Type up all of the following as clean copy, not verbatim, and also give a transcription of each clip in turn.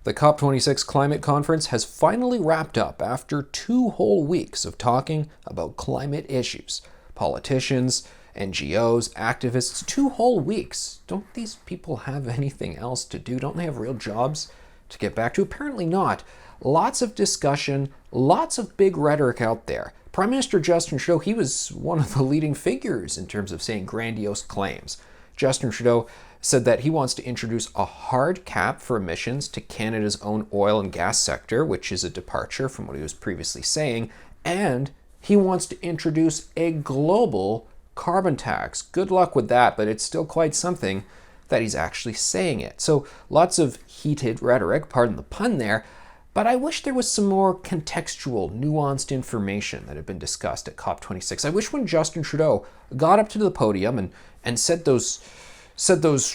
The COP26 climate conference has finally wrapped up after 2 whole weeks of talking about climate issues. Politicians, NGOs, activists, 2 whole weeks. Don't these people have anything else to do? Don't they have real jobs to get back to? Apparently not. Lots of discussion, lots of big rhetoric out there. Prime Minister Justin Trudeau, he was one of the leading figures in terms of saying grandiose claims. Justin Trudeau said that he wants to introduce a hard cap for emissions to Canada's own oil and gas sector, which is a departure from what he was previously saying, and he wants to introduce a global carbon tax. Good luck with that, but it's still quite something that he's actually saying it. So lots of heated rhetoric, pardon the pun there, but I wish there was some more contextual, nuanced information that had been discussed at COP26. I wish when Justin Trudeau got up to the podium and said those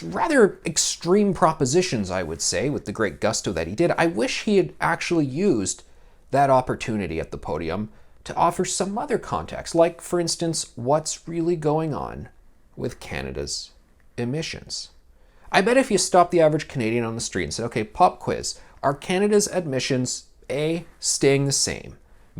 rather extreme propositions, I would say, with the great gusto that he did, I wish he had actually used that opportunity at the podium to offer some other context, like, for instance, what's really going on with Canada's emissions. I bet if you stop the average Canadian on the street and said, okay, pop quiz, are Canada's emissions A, staying the same,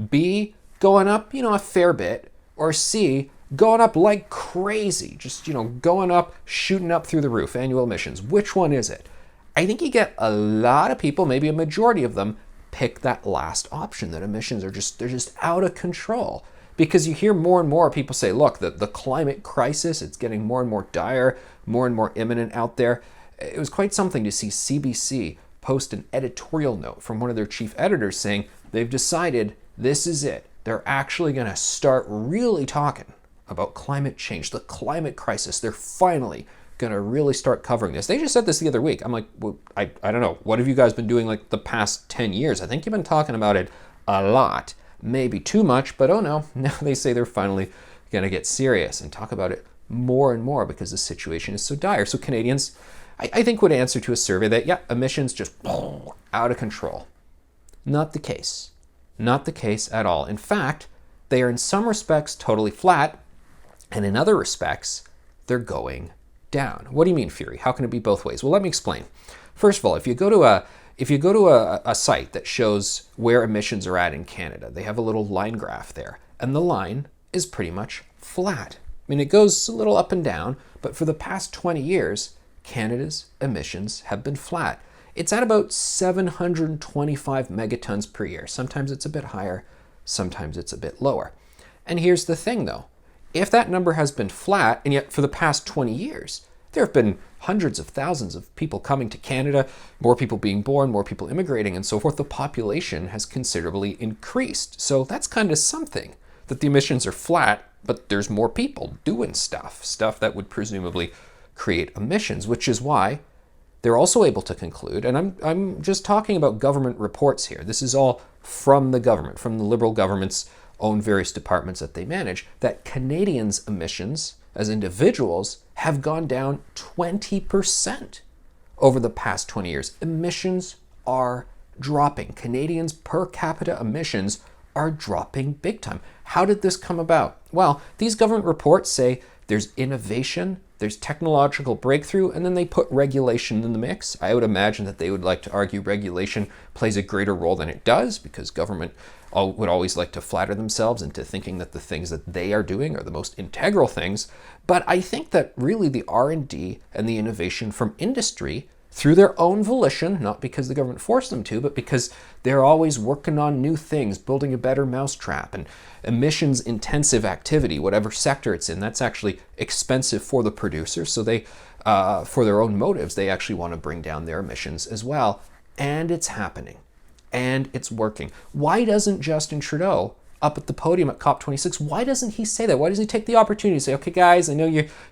B, going up, a fair bit, or C, going up like crazy, just, going up, shooting up through the roof, annual emissions. Which one is it? I think you get a lot of people, maybe a majority of them, pick that last option, that emissions are they're just out of control. Because you hear more and more people say, look, the climate crisis, it's getting more and more dire, more and more imminent out there. It was quite something to see CBC post an editorial note from one of their chief editors saying they've decided this is it. They're actually going to start really talking about climate change, the climate crisis. They're finally going to really start covering this. They just said this the other week. I'm like, well, I don't know. What have you guys been doing like the past 10 years? I think you've been talking about it a lot. Maybe too much, but oh no. Now they say they're finally going to get serious and talk about it more and more because the situation is so dire. So Canadians, I think, would answer to a survey that, yeah, emissions just out of control. Not the case. Not the case at all. In fact, they are in some respects totally flat, and in other respects, they're going down. What do you mean, Furey? How can it be both ways? Well, let me explain. First of all, if you go to a site that shows where emissions are at in Canada, they have a little line graph there, and the line is pretty much flat. I mean, it goes a little up and down, but for the past 20 years, Canada's emissions have been flat. It's at about 725 megatons per year. Sometimes it's a bit higher, sometimes it's a bit lower. And here's the thing, though. If that number has been flat, and yet for the past 20 years, there have been hundreds of thousands of people coming to Canada, more people being born, more people immigrating, and so forth, the population has considerably increased. So that's kind of something, that the emissions are flat, but there's more people doing stuff that would presumably create emissions, which is why they're also able to conclude, and I'm just talking about government reports here. This is all from the government, from the Liberal government's own various departments that they manage, that Canadians' emissions as individuals have gone down 20% over the past 20 years. Emissions are dropping. Canadians' per capita emissions are dropping big time. How did this come about? Well, these government reports say there's innovation, there's technological breakthrough, and then they put regulation in the mix. I would imagine that they would like to argue regulation plays a greater role than it does, because government would always like to flatter themselves into thinking that the things that they are doing are the most integral things. But I think that really the R&D and the innovation from industry, through their own volition, not because the government forced them to, but because they're always working on new things, building a better mousetrap, and emissions-intensive activity, whatever sector it's in, that's actually expensive for the producer. So they, for their own motives, they actually want to bring down their emissions as well. And it's happening. And it's working. Why doesn't Justin Trudeau, up at the podium at COP26, why doesn't he say that? Why doesn't he take the opportunity to say, okay, guys, I know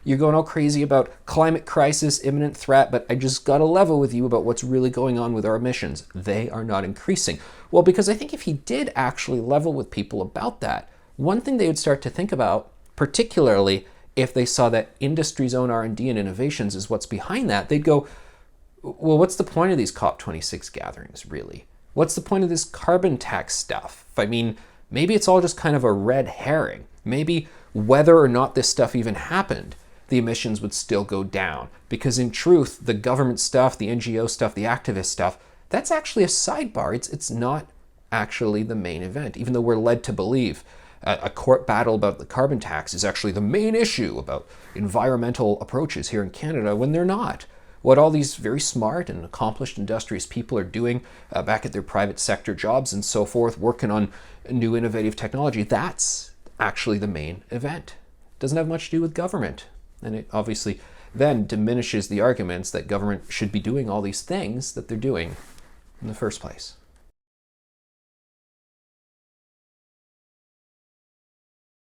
you're going all crazy about climate crisis, imminent threat, but I just got to level with you about what's really going on with our emissions. They are not increasing. Well, because I think if he did actually level with people about that, one thing they would start to think about, particularly if they saw that industry's own R&D and innovations is what's behind that, they'd go, well, what's the point of these COP26 gatherings, really? What's the point of this carbon tax stuff? I mean, maybe it's all just kind of a red herring. Maybe whether or not this stuff even happened, the emissions would still go down. Because in truth, the government stuff, the NGO stuff, the activist stuff, That's actually a sidebar. It's not actually the main event, even though we're led to believe a court battle about the carbon tax is actually the main issue about environmental approaches here in Canada, when they're not. What all these very smart and accomplished industrious people are doing back at their private sector jobs and so forth, working on new innovative technology, that's actually the main event. It doesn't have much to do with government. And it obviously then diminishes the arguments that government should be doing all these things that they're doing in the first place.